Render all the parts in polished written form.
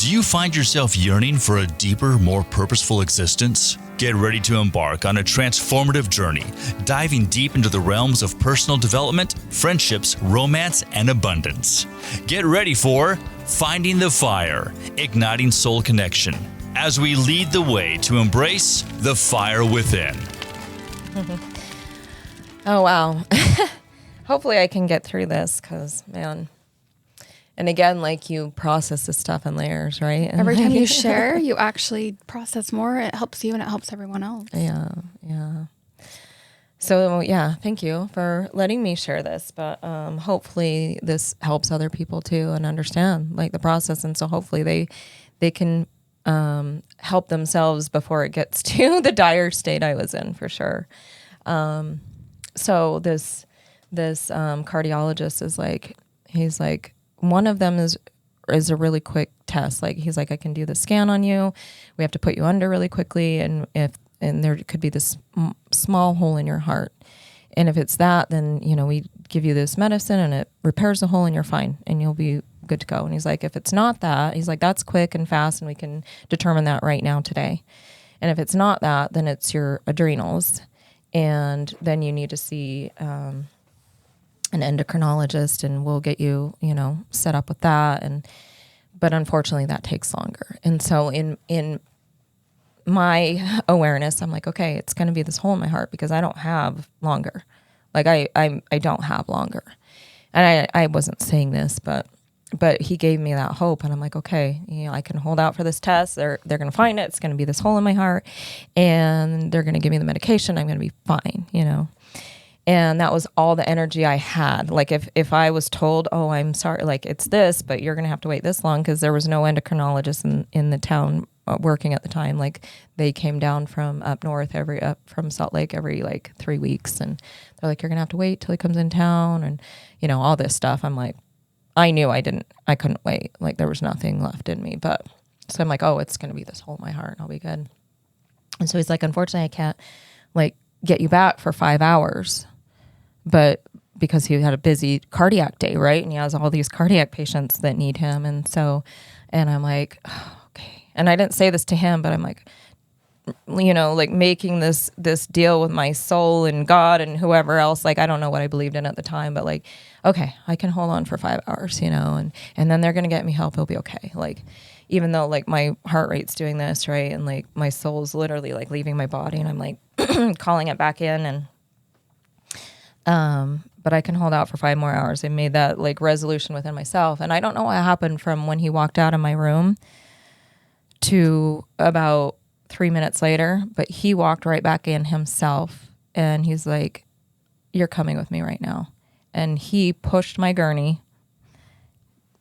Do you find yourself yearning for a deeper, more purposeful existence? Get ready to embark on a transformative journey, diving deep into the realms of personal development, friendships, romance, and abundance. Get ready for Finding the Fire, Igniting Soul Connection, as we lead the way to embrace the fire within. Oh, wow. Hopefully I can get through this because, man. And again, like you process this stuff in layers, right? And every time you share, you actually process more. It helps you and it helps everyone else. Yeah. So, yeah, thank you for letting me share this. But hopefully this helps other people too and understand like the process. And so hopefully they can help themselves before it gets to the dire state I was in, for sure. So this cardiologist is like, he's like, one of them is a really quick test. Like he's like, I can do the scan on you. We have to put you under really quickly, and there could be this small hole in your heart. And if it's that, then we give you this medicine and it repairs the hole and you're fine and you'll be good to go. And he's like, if it's not that, he's like, that's quick and fast and we can determine that right now today. And if it's not that, then it's your adrenals, and then you need to see an endocrinologist, and we'll get you, set up with that. But unfortunately that takes longer. And so in my awareness, I'm like, okay, it's going to be this hole in my heart because I don't have longer. Like I don't have longer. And I wasn't saying this, but he gave me that hope, and I'm like, okay, I can hold out for this test. They're going to find it. It's going to be this hole in my heart, and they're going to give me the medication. I'm going to be fine, And that was all the energy I had. Like if I was told, oh, I'm sorry, like it's this, but you're going to have to wait this long, because there was no endocrinologist in the town working at the time. Like they came down from up north up from Salt Lake every like 3 weeks. And they're like, you're going to have to wait till he comes in town, and all this stuff. I'm like, I knew I couldn't wait. Like there was nothing left in me. But so I'm like, oh, it's going to be this hole in my heart and I'll be good. And so he's like, unfortunately I can't like get you back for 5 hours. But because he had a busy cardiac day, right? And he has all these cardiac patients that need him. And I'm like, oh, okay. And I didn't say this to him, but I'm like, like making this deal with my soul and God and whoever else. Like, I don't know what I believed in at the time, but like, okay, I can hold on for 5 hours, and then they're going to get me help. It'll be okay. Like, even though like my heart rate's doing this, right? And like my soul's literally like leaving my body, and I'm like calling it back in, and but I can hold out for 5 more hours. I made that like resolution within myself. And I don't know what happened from when he walked out of my room to about 3 minutes later, but he walked right back in himself, and he's like, you're coming with me right now. And he pushed my gurney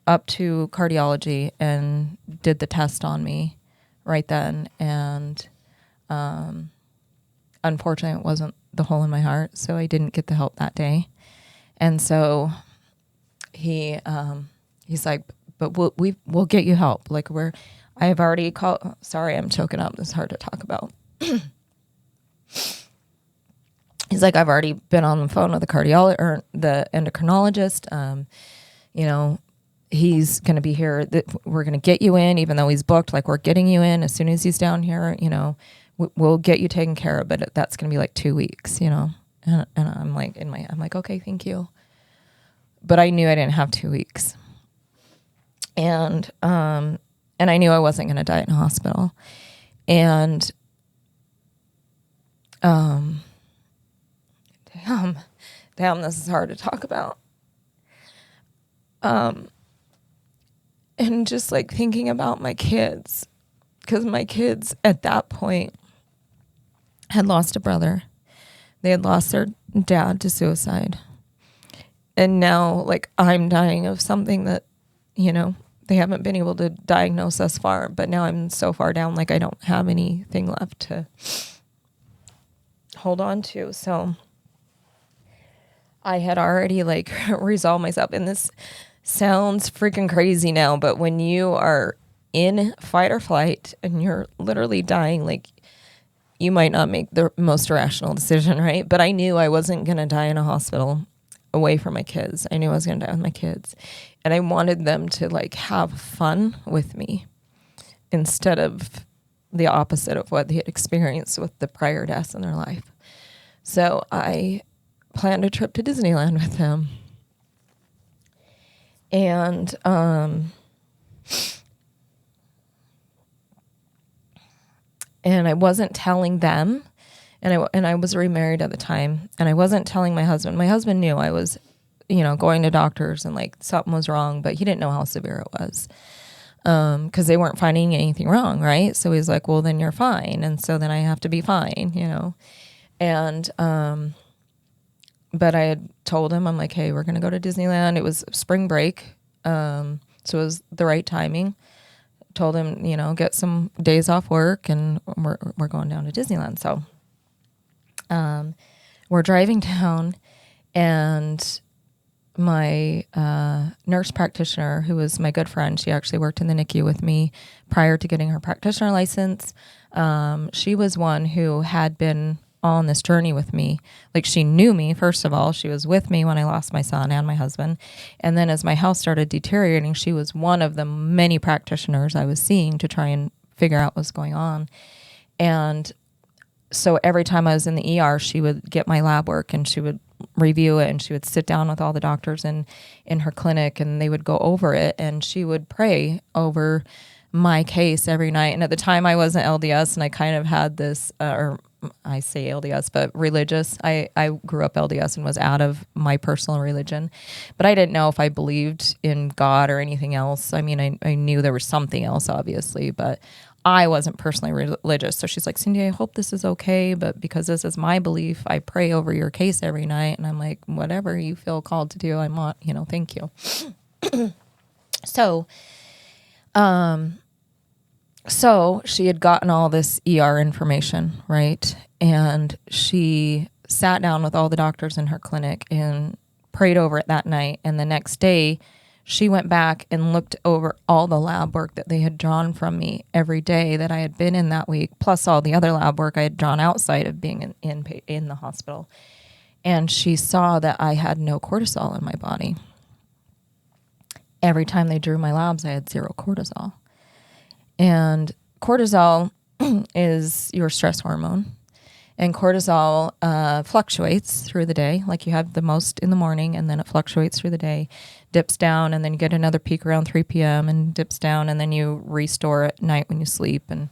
up to cardiology and did the test on me right then. And unfortunately, it wasn't the hole in my heart, so I didn't get the help that day. And so he's like, but we'll get you help. Like I've already called. Sorry, I'm choking up. It's hard to talk about. He's like, I've already been on the phone with the the endocrinologist. He's going to be here. We're going to get you in, even though he's booked. Like, we're getting you in as soon as he's down here. We'll get you taken care of, but that's going to be like 2 weeks. And I'm like I'm like, okay, thank you. But I knew I didn't have 2 weeks, and I knew I wasn't going to die in a hospital, and damn, this is hard to talk about. And just like thinking about my kids, because my kids at that point had lost a brother. They had lost their dad to suicide. And now like I'm dying of something that, they haven't been able to diagnose thus far, but now I'm so far down, like I don't have anything left to hold on to. So I had already like resolved myself, and this sounds freaking crazy now, but when you are in fight or flight and you're literally dying, like you might not make the most rational decision, right? But I knew I wasn't going to die in a hospital away from my kids. I knew I was going to die with my kids, and I wanted them to like have fun with me. instead of the opposite of what they had experienced with the prior deaths in their life. So I planned a trip to Disneyland with him. And I wasn't telling them, and I was remarried at the time, and I wasn't telling my husband. My husband knew I was, going to doctors and like something was wrong, but he didn't know how severe it was. Because they weren't finding anything wrong, right? So he's like, well, then you're fine. And so then I have to be fine, And, but I had told him, I'm like, hey, we're going to go to Disneyland. It was spring break. So it was the right timing. Told him, get some days off work and we're going down to Disneyland. So, we're driving down, and my nurse practitioner, who was my good friend, she actually worked in the NICU with me prior to getting her practitioner license. She was one who had been on this journey with me. Like, she knew me, first of all. She was with me when I lost my son and my husband. And then as my health started deteriorating, she was one of the many practitioners I was seeing to try and figure out what's going on. And so every time I was in the ER, she would get my lab work and she would review it, and she would sit down with all the doctors in her clinic, and they would go over it, and she would pray over my case every night. And at the time I wasn't LDS, and I kind of had this, or I say LDS, but religious. I grew up LDS and was out of my personal religion, but I didn't know if I believed in God or anything else. I mean, I knew there was something else, obviously, but I wasn't personally religious. So she's like, Cindy, I hope this is okay, but because this is my belief, I pray over your case every night. And I'm like, whatever you feel called to do, I'm on, thank you. So she had gotten all this ER information, right? And she sat down with all the doctors in her clinic and prayed over it that night. And the next day, she went back and looked over all the lab work that they had drawn from me every day that I had been in that week, plus all the other lab work I had drawn outside of being in the hospital. And she saw that I had no cortisol in my body. Every time they drew my labs, I had 0 cortisol. And cortisol is your stress hormone. And cortisol fluctuates through the day. Like, you have the most in the morning, and then it fluctuates through the day, dips down, and then you get another peak around 3 p.m. and dips down, and then you restore at night when you sleep, and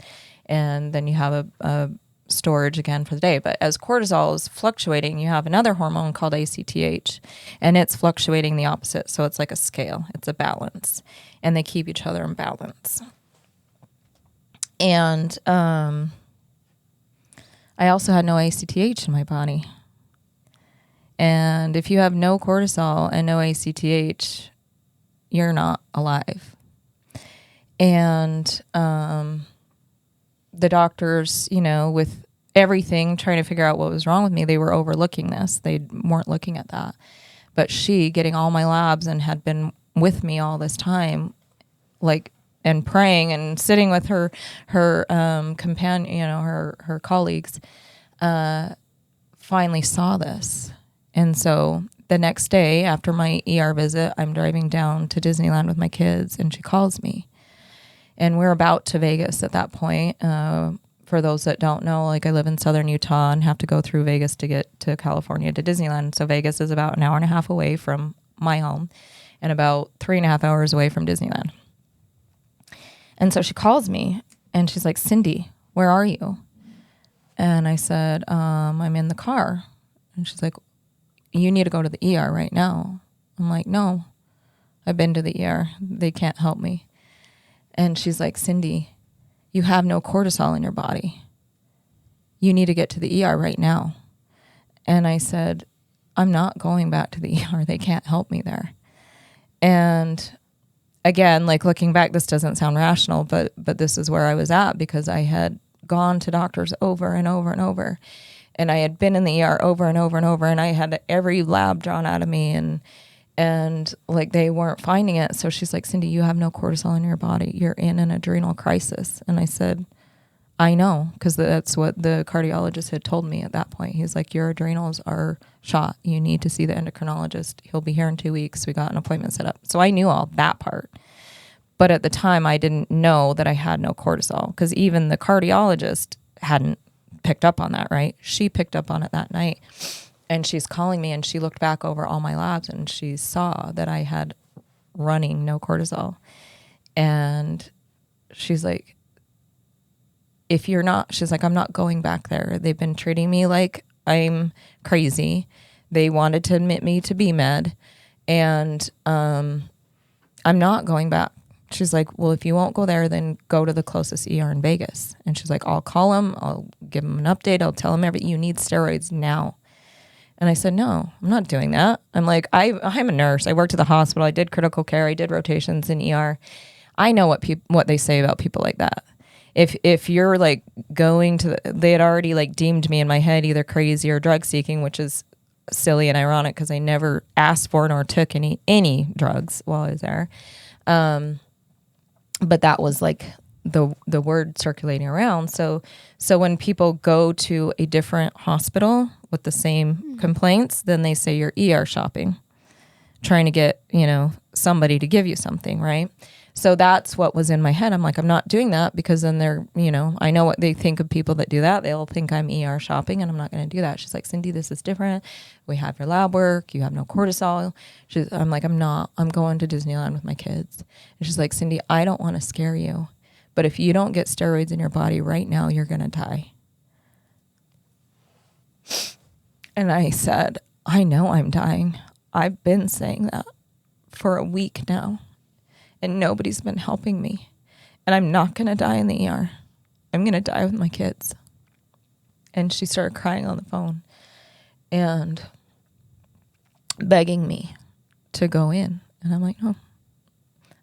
then you have a storage again for the day. But as cortisol is fluctuating, you have another hormone called ACTH, and it's fluctuating the opposite. So it's like a scale. It's a balance, and they keep each other in balance. And I also had no ACTH in my body. And if you have no cortisol and no ACTH, you're not alive. And the doctors, with everything, trying to figure out what was wrong with me, they were overlooking this. They weren't looking at that. But she, getting all my labs and had been with me all this time, like, and praying and sitting with her companion, her colleagues, finally saw this. And so the next day after my ER visit, I'm driving down to Disneyland with my kids, and she calls me. And we're about to Vegas at that point. For those that don't know, like, I live in southern Utah and have to go through Vegas to get to California to Disneyland. So Vegas is about an hour and a half away from my home and about 3.5 hours away from Disneyland. And so she calls me, and she's like, Cindy, where are you? And I said, I'm in the car. And she's like, you need to go to the ER right now. I'm like, no, I've been to the ER. They can't help me. And she's like, Cindy, you have no cortisol in your body. You need to get to the ER right now. And I said, I'm not going back to the ER. They can't help me there. And again, like, looking back, this doesn't sound rational, but this is where I was at, because I had gone to doctors over and over and over, and I had been in the ER over and over and over, and I had every lab drawn out of me, and like, they weren't finding it. So she's like, Cindy, you have no cortisol in your body. You're in an adrenal crisis. And I said, I know, because that's what the cardiologist had told me at that point. He's like, your adrenals are shot. You need to see the endocrinologist. He'll be here in 2 weeks. We got an appointment set up. So I knew all that part. But at the time, I didn't know that I had no cortisol, because even the cardiologist hadn't picked up on that, right? She picked up on it that night. And she's calling me, and she looked back over all my labs, and she saw that I had running no cortisol. And she's like, she's like, I'm not going back there. They've been treating me like I'm crazy. They wanted to admit me to BMed, and I'm not going back. She's like, well, if you won't go there, then go to the closest ER in Vegas. And she's like, I'll call them. I'll give them an update. I'll tell them everything. You need steroids now. And I said, no, I'm not doing that. I'm like, I'm a nurse. I worked at the hospital. I did critical care. I did rotations in ER. I know what they say about people like that. If you're like going to, they had already like deemed me in my head either crazy or drug seeking, which is silly and ironic because I never asked for nor took any drugs while I was there. But that was like the word circulating around. So when people go to a different hospital with the same complaints, then they say you're ER shopping, trying to get, somebody to give you something, right? So that's what was in my head. I'm like, I'm not doing that, because then they're, I know what they think of people that do that. They'll think I'm ER shopping, and I'm not going to do that. She's like, Cindy, this is different. We have your lab work. You have no cortisol. I'm like, I'm not. I'm going to Disneyland with my kids. And she's like, Cindy, I don't want to scare you, but if you don't get steroids in your body right now, you're going to die. And I said, I know I'm dying. I've been saying that for a week now, and nobody's been helping me. And I'm not going to die in the ER. I'm going to die with my kids. And she started crying on the phone and begging me to go in. And I'm like, no, I'm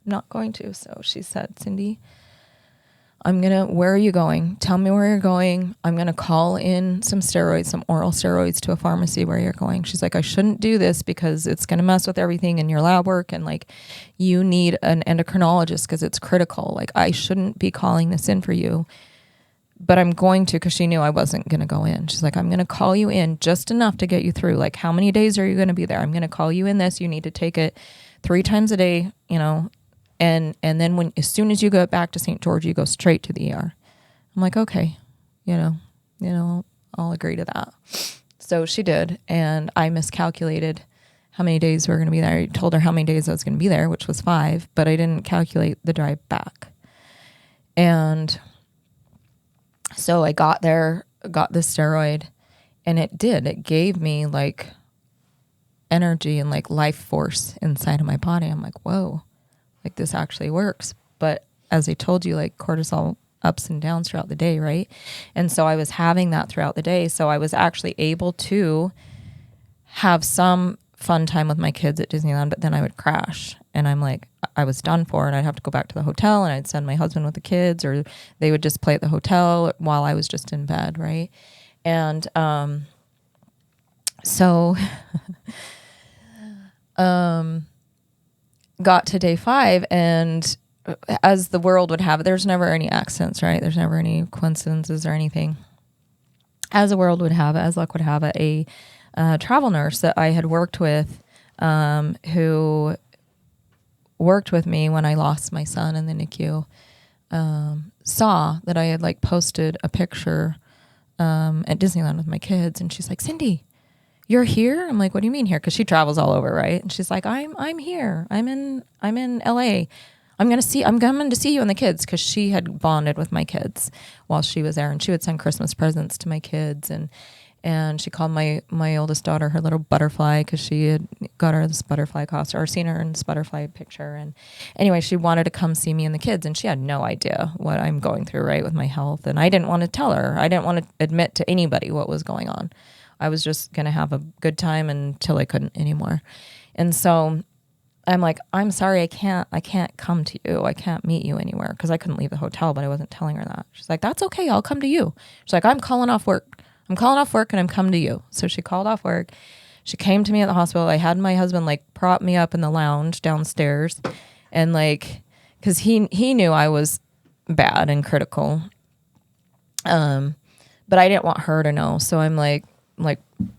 not going to. So she said, Cindy, where are you going? Tell me where you're going. I'm going to call in some steroids, some oral steroids, to a pharmacy where you're going. She's like, I shouldn't do this because it's going to mess with everything in your lab work. And like, you need an endocrinologist because it's critical. Like, I shouldn't be calling this in for you, but I'm going to, because she knew I wasn't going to go in. She's like, I'm going to call you in just enough to get you through. Like, how many days are you going to be there? I'm going to call you in this. You need to take it 3 times a day, And then as soon as you go back to St. George, you go straight to the ER. I'm like, okay, I'll agree to that. So she did. And I miscalculated how many days we were going to be there. I told her how many days I was going to be there, which was 5, but I didn't calculate the drive back. And so I got there, got the steroid, and it gave me like energy and like life force inside of my body. I'm like, whoa. Like, this actually works. But as I told you, like, cortisol ups and downs throughout the day, right? And so I was having that throughout the day. So I was actually able to have some fun time with my kids at Disneyland, but then I would crash. And I'm like, I was done for, and I'd have to go back to the hotel, and I'd send my husband with the kids, or they would just play at the hotel while I was just in bed, right? And so got to day 5, and as the world would have it, there's never any accidents, right? There's never any coincidences or anything. As the world would have it, as luck would have it, a travel nurse that I had worked with, who worked with me when I lost my son in the NICU, saw that I had like posted a picture at Disneyland with my kids, and she's like, Cindy, you're here? I'm like, what do you mean here? Because she travels all over, right? And she's like, I'm here. I'm in LA. I'm coming to see you and the kids, because she had bonded with my kids while she was there, and she would send Christmas presents to my kids, and she called my oldest daughter her little butterfly, because she had got her this butterfly costume, or seen her in this butterfly picture. And anyway, she wanted to come see me and the kids, and she had no idea what I'm going through, right, with my health. And I didn't want to tell her. I didn't want to admit to anybody what was going on. I was just going to have a good time until I couldn't anymore. And so I'm like, I'm sorry, I can't come to you. I can't meet you anywhere, because I couldn't leave the hotel, but I wasn't telling her that. She's like, that's okay, I'll come to you. She's like, I'm calling off work and I'm coming to you. So she called off work. She came to me at the hospital. I had my husband like prop me up in the lounge downstairs, and like, because he knew I was bad and critical. But I didn't want her to know. So I'm like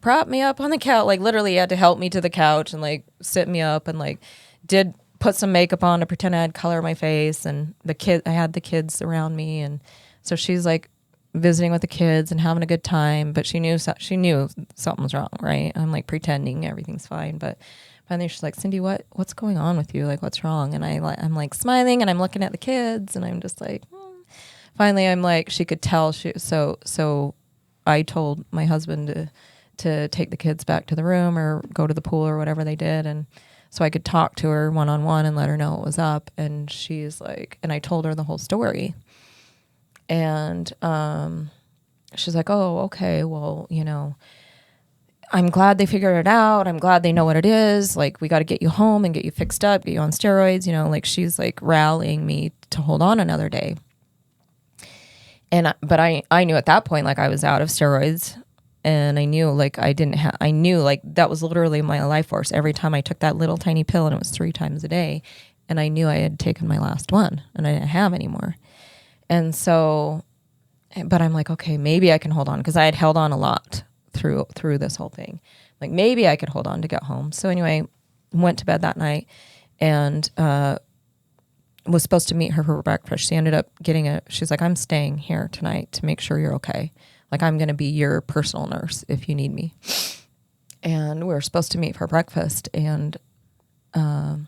prop me up on the couch. Like, literally, he had to help me to the couch and like sit me up, and like did put some makeup on to pretend I had color in my face, and I had the kids around me, and so she's like visiting with the kids and having a good time, but she knew something was wrong, right? I'm like pretending everything's fine, but finally she's like, Cindy, what's going on with you? Like, what's wrong? And I'm like smiling, and I'm looking at the kids, and I'm just like, Finally I'm like, she could tell so I told my husband to take the kids back to the room or go to the pool or whatever they did, and so I could talk to her one-on-one and let her know what was up. And she's like, and I told her the whole story. And she's like, oh, okay, well, I'm glad they figured it out. I'm glad they know what it is. Like, we got to get you home and get you fixed up, get you on steroids. Like, she's like rallying me to hold on another day. But I knew at that point, like, I was out of steroids. And I knew, like, I knew, like, that was literally my life force. Every time I took that little tiny pill, and it was 3 times a day, and I knew I had taken my last one, and I didn't have any more. And so, but I'm like, okay, maybe I can hold on, because I had held on a lot through this whole thing. Like, maybe I could hold on to get home. So anyway, went to bed that night, and was supposed to meet her for breakfast. She ended up she's like, I'm staying here tonight to make sure you're okay. Like, I'm going to be your personal nurse if you need me. And we were supposed to meet for breakfast. And my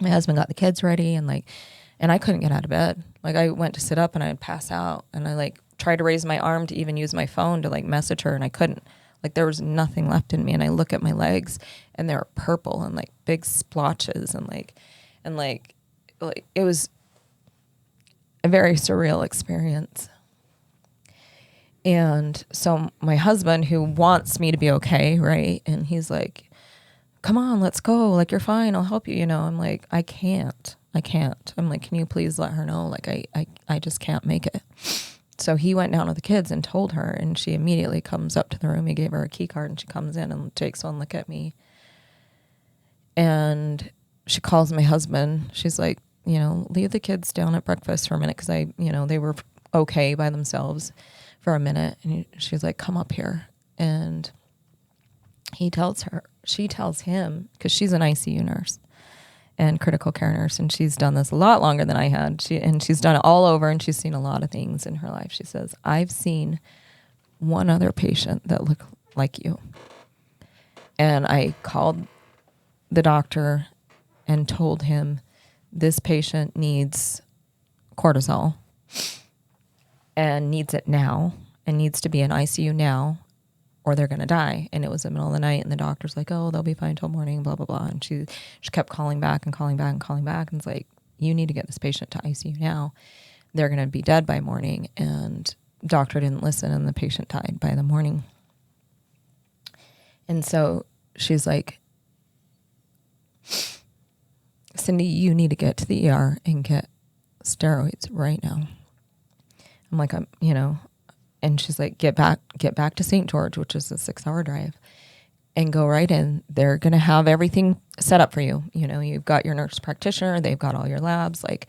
husband got the kids ready, and I couldn't get out of bed. Like, I went to sit up and I'd pass out. And I like tried to raise my arm to even use my phone to like message her, and I couldn't. Like, there was nothing left in me. And I look at my legs, and they were purple and like big splotches, and it was a very surreal experience. And so my husband, who wants me to be okay, right? And he's like, come on, let's go. Like, you're fine. I'll help you. I'm like, I can't. I'm like, can you please let her know? Like, I just can't make it. So he went down with the kids and told her, and she immediately comes up to the room. He gave her a key card, and she comes in and takes one look at me. And she calls my husband. She's like, leave the kids down at breakfast for a minute, because they were okay by themselves for a minute. And she's like, come up here. And she tells him, because she's an ICU nurse and critical care nurse, and she's done this a lot longer than I had. She's done it all over, and she's seen a lot of things in her life. She says, I've seen one other patient that looked like you. And I called the doctor and told him, this patient needs cortisol and needs it now, and needs to be in ICU now, or they're going to die. And it was the middle of the night, and the doctor's like, oh, they'll be fine till morning, blah, blah, blah. And she kept calling back and calling back and calling back. And it's like, you need to get this patient to ICU now. They're going to be dead by morning. And doctor didn't listen, and the patient died by the morning. And so she's like, Cindy, you need to get to the ER and get steroids right now. I'm like, and she's like, get back to St. George, which is a 6-hour drive, and go right in. They're going to have everything set up for you. You've got your nurse practitioner. They've got all your labs. Like,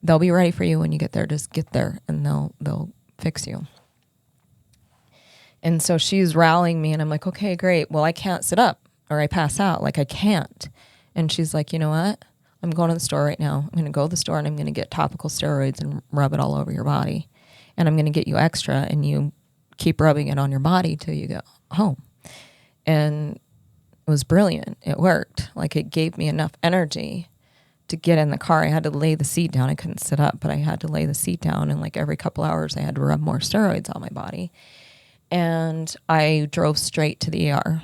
they'll be ready for you when you get there. Just get there, and they'll fix you. And so she's rallying me, and I'm like, okay, great. Well, I can't sit up or I pass out. Like, I can't. And she's like, you know what? I'm going to the store right now. I'm going to go to the store, and I'm going to get topical steroids and rub it all over your body. And I'm going to get you extra, and you keep rubbing it on your body till you go home. And it was brilliant. It worked. Like, it gave me enough energy to get in the car. I had to lay the seat down. I couldn't sit up, but I had to lay the seat down. And like every couple hours, I had to rub more steroids on my body. And I drove straight to the ER.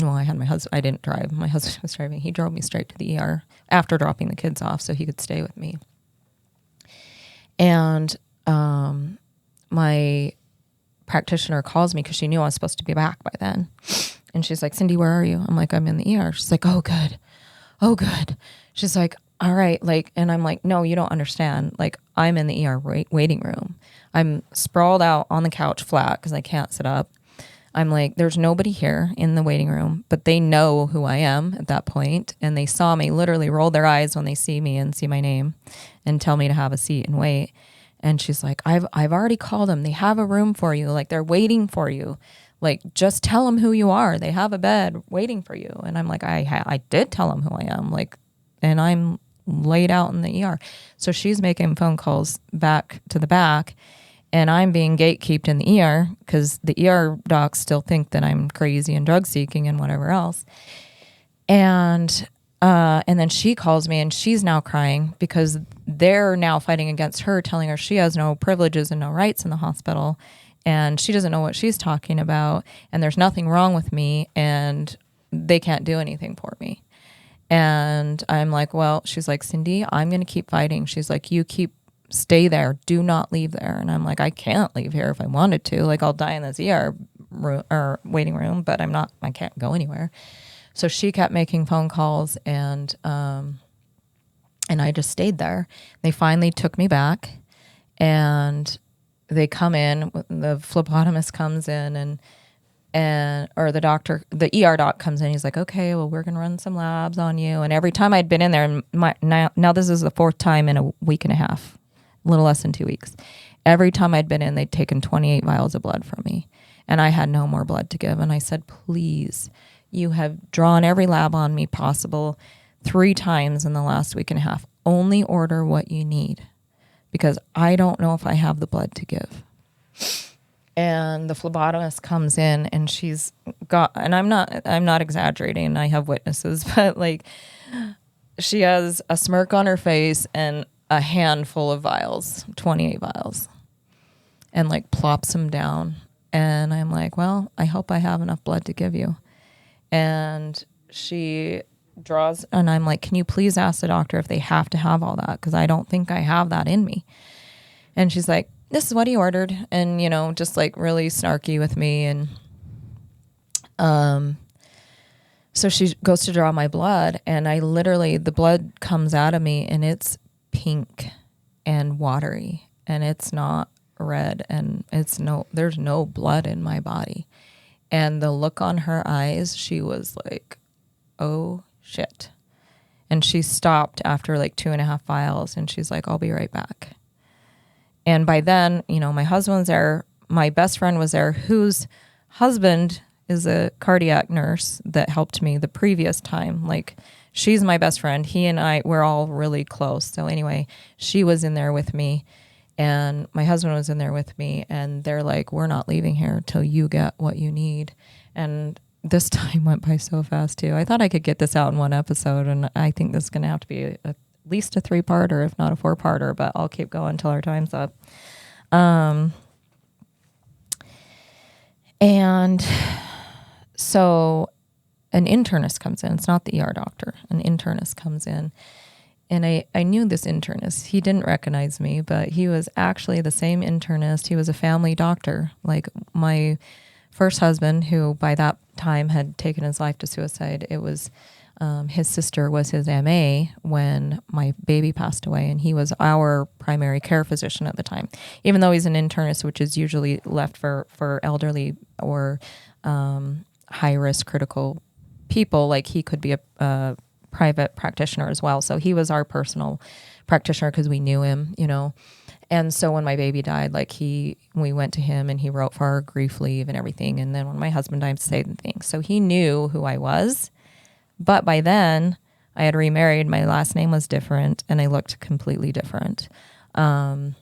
Well, I had my husband. I didn't drive. My husband was driving. He drove me straight to the ER after dropping the kids off so he could stay with me. And my practitioner calls me, because she knew I was supposed to be back by then. And she's like, Cindy, where are you? I'm like, I'm in the ER. She's like, oh, good. Oh, good. She's like, all right. Like, and I'm like, no, you don't understand. Like, I'm in the ER waiting room. I'm sprawled out on the couch flat because I can't sit up. I'm like, there's nobody here in the waiting room, but they know who I am at that point. And they saw me literally roll their eyes when they see me and see my name and tell me to have a seat and wait. And she's like, I've already called them. They have a room for you. Like, they're waiting for you. Like, just tell them who you are. They have a bed waiting for you. And I'm like, I did tell them who I am. Like, and I'm laid out in the ER. So she's making phone calls back to the back, and I'm being gatekeeped in the ER because the ER docs still think that I'm crazy and drug seeking and whatever else. And then she calls me, and she's now crying because they're now fighting against her, telling her she has no privileges and no rights in the hospital, and she doesn't know what she's talking about, and there's nothing wrong with me, and they can't do anything for me. And I'm like, well, she's like, Cindy, I'm going to keep fighting. She's like, stay there. Do not leave there. And I'm like, I can't leave here if I wanted to. Like, I'll die in this ER room, or waiting room, but I can't go anywhere. So she kept making phone calls, and I just stayed there. They finally took me back, and they come in, the phlebotomist comes in, or the doctor, the ER doc comes in. He's like, okay, well, we're going to run some labs on you. And every time I'd been in there, now this is the fourth time in a week and a half, a little less than 2 weeks. Every time I'd been in, they'd taken 28 vials of blood from me, and I had no more blood to give. And I said, please, you have drawn every lab on me possible 3 times in the last week and a half. Only order what you need, because I don't know if I have the blood to give. And the phlebotomist comes in, and she's got, and I'm not exaggerating, and I have witnesses, but like, she has a smirk on her face and a handful of vials, 28 vials, and like plops them down. And I'm like, well, I hope I have enough blood to give you. And she draws, and I'm like, can you please ask the doctor if they have to have all that? Because I don't think I have that in me. And she's like, this is what he ordered. And, just like really snarky with me. And so she goes to draw my blood, and the blood comes out of me, and it's pink and watery, and it's not red, and there's no blood in my body. And the look on her eyes, she was like, oh shit. And she stopped after like 2.5 vials, and she's like, I'll be right back. And by then, my husband's there. My best friend was there, whose husband is a cardiac nurse that helped me the previous time. Like, she's my best friend. He and I, we're all really close. So anyway, she was in there with me, and my husband was in there with me, and they're like, we're not leaving here till you get what you need. And this time went by so fast too. I thought I could get this out in one episode, and I think this is going to have to be at least a 3-parter, if not a 4-parter, but I'll keep going until our time's up. And so an internist comes in. It's not the ER doctor. An internist comes in. And I knew this internist. He didn't recognize me, but he was actually the same internist. He was a family doctor. Like my first husband, who by that time had taken his life to suicide, it was his sister was his MA when my baby passed away, and he was our primary care physician at the time. Even though he's an internist, which is usually left for elderly or high-risk critical people, like he could be a private practitioner as well. So he was our personal practitioner because we knew him, And so when my baby died, we went to him, and he wrote for our grief leave and everything. And then when my husband died, same thing. So he knew who I was. But by then, I had remarried. My last name was different, and I looked completely different. For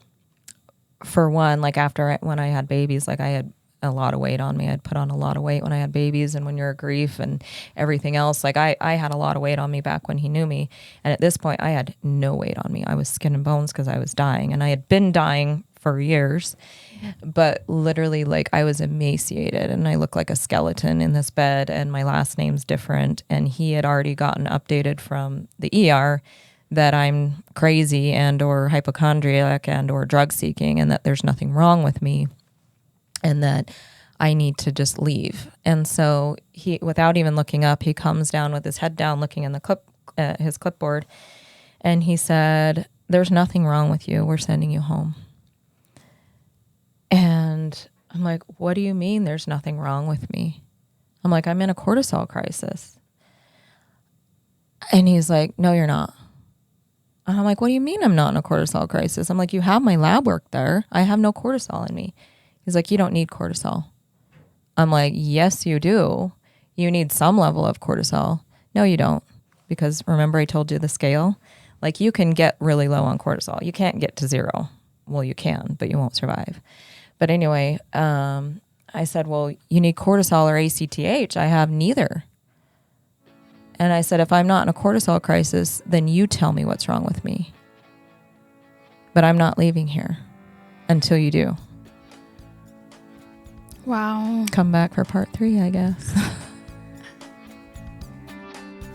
one, when I had babies, I had a lot of weight on me. I'd put on a lot of weight when I had babies, and when you're a grief and everything else, I had a lot of weight on me back when he knew me. And at this point, I had no weight on me. I was skin and bones because I was dying, and I had been dying for years. But literally, I was emaciated, and I looked like a skeleton in this bed, and my last name's different. And he had already gotten updated from the ER that I'm crazy and or hypochondriac and or drug seeking, and that there's nothing wrong with me, and that I need to just leave. And so he, without even looking up, he comes down with his head down, looking in the his clipboard, and he said, "There's nothing wrong with you. We're sending you home." And I'm like, "What do you mean there's nothing wrong with me?" I'm like, "I'm in a cortisol crisis." And he's like, "No, you're not." And I'm like, "What do you mean I'm not in a cortisol crisis?" I'm like, "You have my lab work there. I have no cortisol in me." He's like, "You don't need cortisol." I'm like, "Yes, you do. You need some level of cortisol." "No, you don't." because remember I told you the scale? Like you can get really low on cortisol. You can't get to 0. Well, you can, but you won't survive. But anyway, I said, well, you need cortisol or ACTH. I have neither. And I said, if I'm not in a cortisol crisis, then you tell me what's wrong with me. But I'm not leaving here until you do. Wow. Come back for part 3, I guess.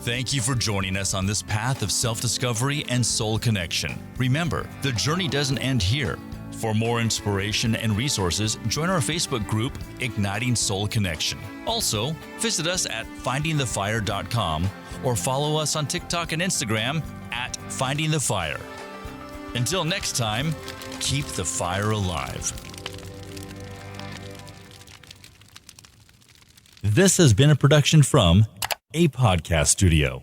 Thank you for joining us on this path of self-discovery and soul connection. Remember, the journey doesn't end here. For more inspiration and resources, join our Facebook group, Igniting Soul Connection. Also, visit us at findingthefire.com or follow us on TikTok and Instagram at Finding the Fire. Until next time, keep the fire alive. This has been a production from a podcast studio.